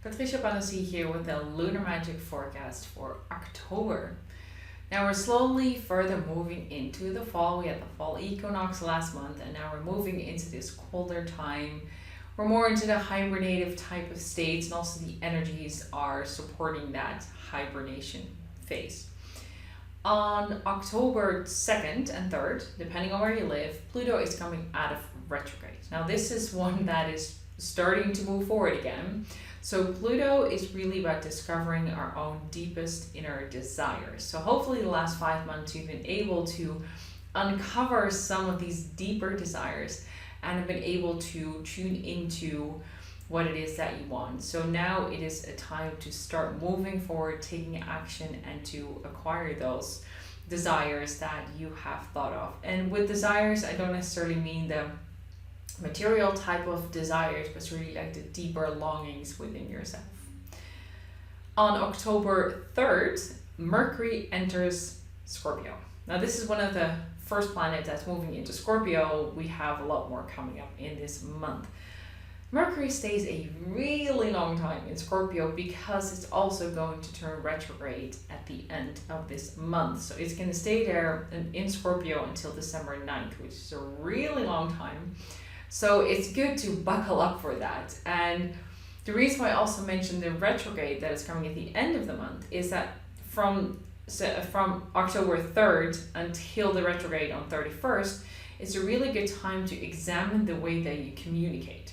Patricia Panossi here with the Lunar Magic forecast for October. Now we're slowly further moving into the fall. We had the fall equinox last month and now we're moving into this colder time. We're more into the hibernative type of states, and also the energies are supporting that hibernation phase. On October 2nd and 3rd, depending on where you live, Pluto is coming out of retrograde. Now this is one that is starting to move forward again. So Pluto is really about discovering our own deepest inner desires. So hopefully the last 5 months you've been able to uncover some of these deeper desires and have been able to tune into what it is that you want. So now it is a time to start moving forward, taking action, and to acquire those desires that you have thought of. And with desires, I don't necessarily mean the material type of desires, but it's really like the deeper longings within yourself. On October 3rd, Mercury enters Scorpio. Now this is one of the first planets that's moving into Scorpio. We have a lot more coming up in this month. Mercury stays a really long time in Scorpio because it's also going to turn retrograde at the end of this month. So it's going to stay there in Scorpio until December 9th, which is a really long time. So it's good to buckle up for that. And the reason why I also mentioned the retrograde that is coming at the end of the month is that from October 3rd until the retrograde on 31st, it's a really good time to examine the way that you communicate.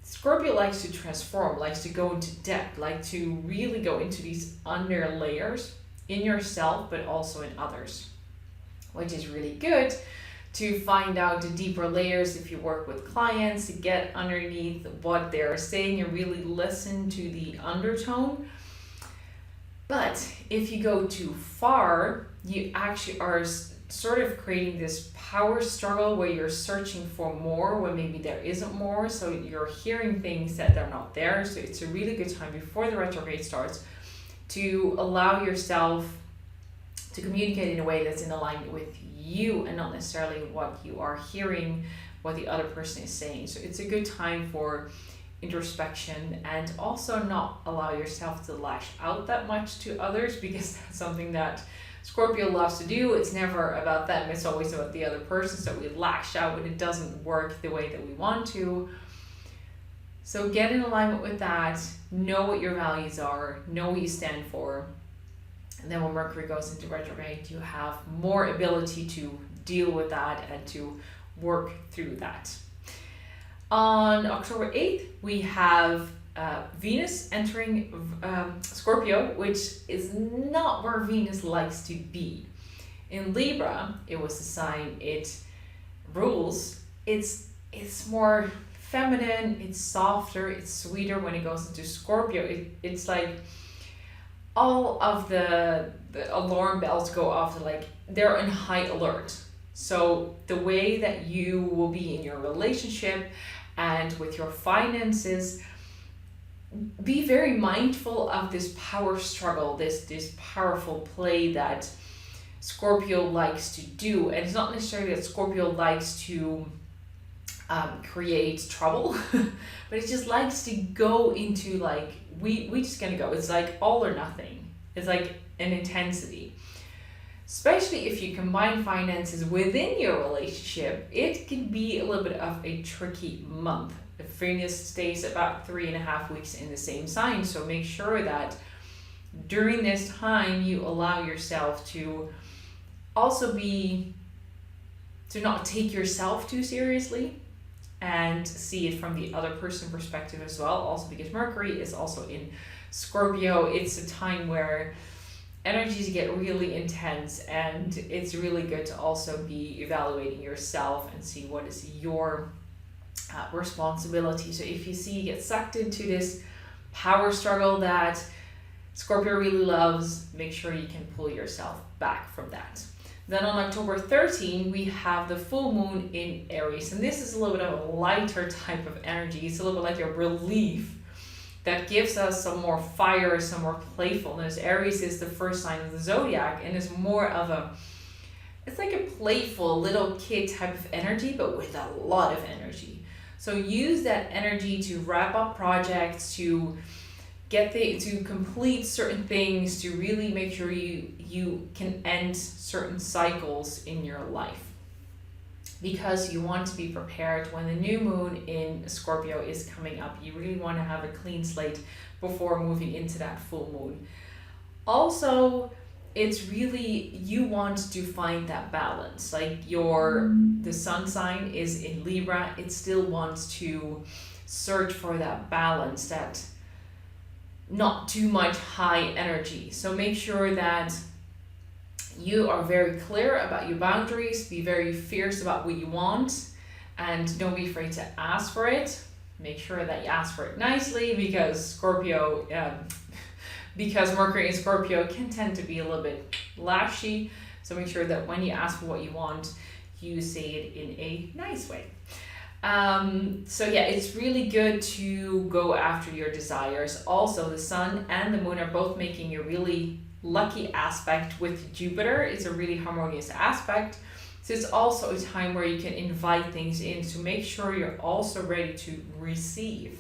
Scorpio likes to transform, likes to go into depth, like to really go into these under layers in yourself, but also in others, which is really good to find out the deeper layers if you work with clients, to get underneath what they're saying and really listen to the undertone. But if you go too far, you actually are sort of creating this power struggle where you're searching for more when maybe there isn't more. So you're hearing things that they're not there. So it's a really good time before the retrograde starts to allow yourself to communicate in a way that's in alignment with you and not necessarily what you are hearing, what the other person is saying. So it's a good time for introspection and also not allow yourself to lash out that much to others, because that's something that Scorpio loves to do. It's never about them, it's always about the other person. So we lash out when it doesn't work the way that we want to. So get in alignment with that, know what your values are, know what you stand for. And then when Mercury goes into retrograde, you have more ability to deal with that and to work through that. On October 8th, we have Venus entering Scorpio, which is not where Venus likes to be. In Libra, it was the sign it rules. It's more feminine, it's softer, it's sweeter. When it goes into Scorpio, it's like all of the alarm bells go off, like they're in high alert. So the way that you will be in your relationship and with your finances, be very mindful of this power struggle, this powerful play that Scorpio likes to do. And it's not necessarily that Scorpio likes to create trouble, but it just likes to go into like, we just gonna go. It's like all or nothing. It's like an intensity. Especially if you combine finances within your relationship, it can be a little bit of a tricky month. Venus stays about 3.5 weeks in the same sign, so make sure that during this time you allow yourself to also to not take yourself too seriously and see it from the other person perspective as well. Also because Mercury is also in Scorpio, it's a time where energies get really intense, and it's really good to also be evaluating yourself and see what is your responsibility. So if you see you get sucked into this power struggle that Scorpio really loves, make sure you can pull yourself back from that. Then on October 13, we have the full moon in Aries, and this is a little bit of a lighter type of energy. It's a little bit like a relief that gives us some more fire, some more playfulness. Aries is the first sign of the zodiac and is more of it's like a playful little kid type of energy, but with a lot of energy. So use that energy to wrap up projects, to to complete certain things, to really make sure you can end certain cycles in your life. Because you want to be prepared when the new moon in Scorpio is coming up. You really want to have a clean slate before moving into that full moon. Also, it's really, you want to find that balance. Like the sun sign is in Libra, it still wants to search for that balance, that not too much high energy. So make sure that you are very clear about your boundaries, be very fierce about what you want, and don't be afraid to ask for it. Make sure that you ask for it nicely, because because Mercury in Scorpio can tend to be a little bit lashy. So make sure that when you ask for what you want, you say it in a nice way. So yeah, it's really good to go after your desires. Also, the sun and the moon are both making a really lucky aspect with Jupiter. It's a really harmonious aspect. So it's also a time where you can invite things in. So make sure you're also ready to receive.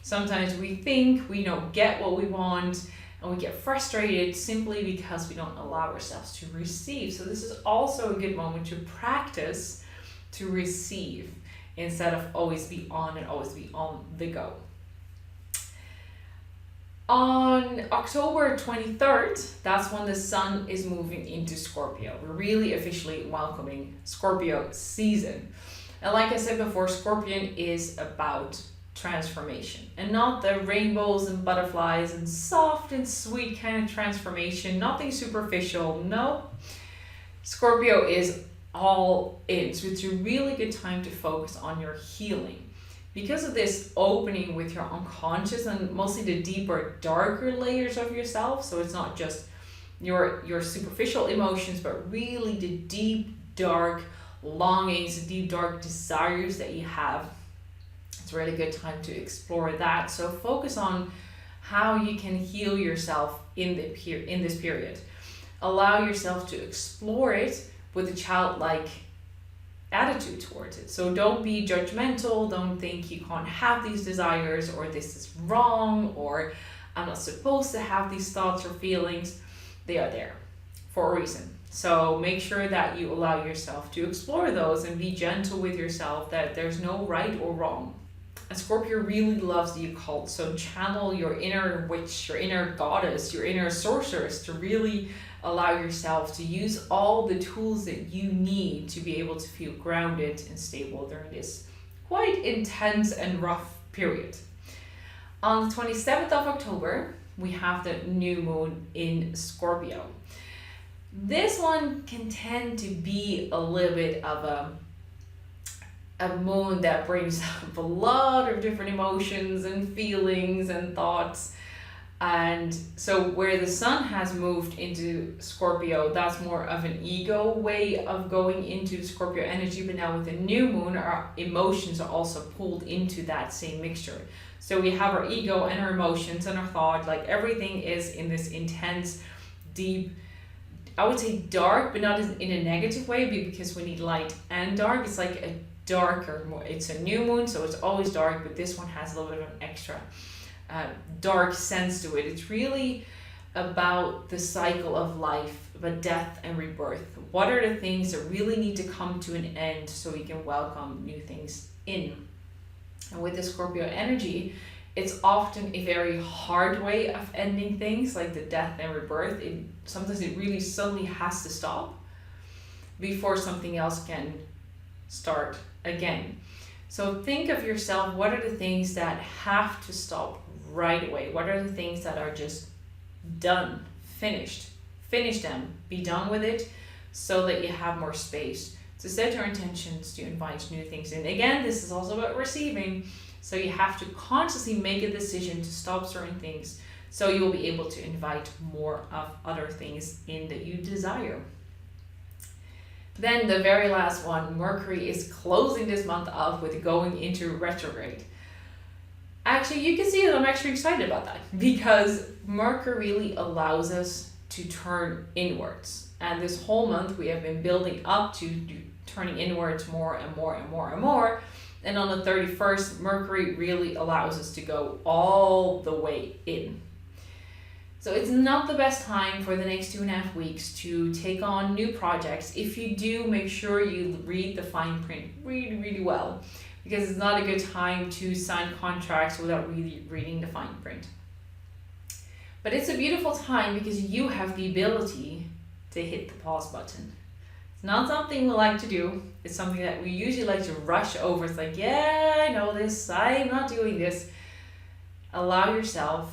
Sometimes we think we don't get what we want, and we get frustrated simply because we don't allow ourselves to receive. So this is also a good moment to practice to receive, instead of always be on and always be on the go. On October 23rd, that's when the sun is moving into Scorpio. We're really officially welcoming Scorpio season. And like I said before, Scorpion is about transformation, and not the rainbows and butterflies and soft and sweet kind of transformation, nothing superficial. No, Scorpio is all in. So it's a really good time to focus on your healing. Because of this opening with your unconscious and mostly the deeper, darker layers of yourself. So it's not just your superficial emotions, but really the deep, dark longings, the deep, dark desires that you have. It's a really good time to explore that. So focus on how you can heal yourself in this period. Allow yourself to explore it with a childlike attitude towards it. So don't be judgmental. Don't think you can't have these desires, or this is wrong, or I'm not supposed to have these thoughts or feelings. They are there for a reason. So make sure that you allow yourself to explore those and be gentle with yourself, that there's no right or wrong. And Scorpio really loves the occult, so channel your inner witch, your inner goddess, your inner sorceress to really allow yourself to use all the tools that you need to be able to feel grounded and stable during this quite intense and rough period. On the 27th of October, we have the new moon in Scorpio. This one can tend to be a little bit of a moon that brings up a lot of different emotions and feelings and thoughts. And so where the sun has moved into Scorpio, that's more of an ego way of going into Scorpio energy. But now with the new moon, our emotions are also pulled into that same mixture. So we have our ego and our emotions and our thought, like everything is in this intense, deep, I would say dark, but not in a negative way, because we need light and dark. It's like a darker, it's a new moon, so it's always dark, but this one has a little bit of an extra dark sense to it. It's really about the cycle of life, about death and rebirth. What are the things that really need to come to an end so we can welcome new things in? And with the Scorpio energy, it's often a very hard way of ending things, like the death and rebirth. Sometimes it really suddenly has to stop before something else can start again. So think of yourself, what are the things that have to stop right away? What are the things that are just done, finished? Finish them, be done with it, so that you have more space to set your intentions to invite new things in. Again, this is also about receiving, so you have to consciously make a decision to stop certain things, so you'll be able to invite more of other things in that you desire. Then the very last one, Mercury is closing this month off with going into retrograde. Actually, you can see that I'm actually excited about that, because Mercury really allows us to turn inwards. And this whole month we have been building up to turning inwards more and more and more and more. And on the 31st, Mercury really allows us to go all the way in. So it's not the best time for the next 2.5 weeks to take on new projects. If you do, make sure you read the fine print really, really well, because it's not a good time to sign contracts without really reading the fine print. But it's a beautiful time because you have the ability to hit the pause button. It's not something we like to do. It's something that we usually like to rush over. It's like, yeah, I know this. I'm not doing this. Allow yourself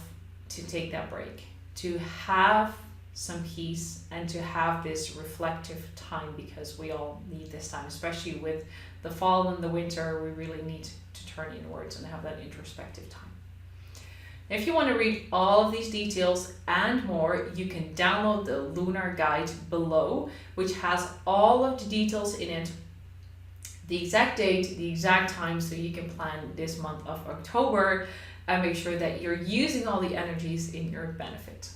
to take that break, to have some peace and to have this reflective time, because we all need this time, especially with the fall and the winter. We really need to turn inwards and have that introspective time. If you want to read all of these details and more, you can download the Lunar Guide below, which has all of the details in it, the exact date, the exact time, so you can plan this month of October and make sure that you're using all the energies in your benefit.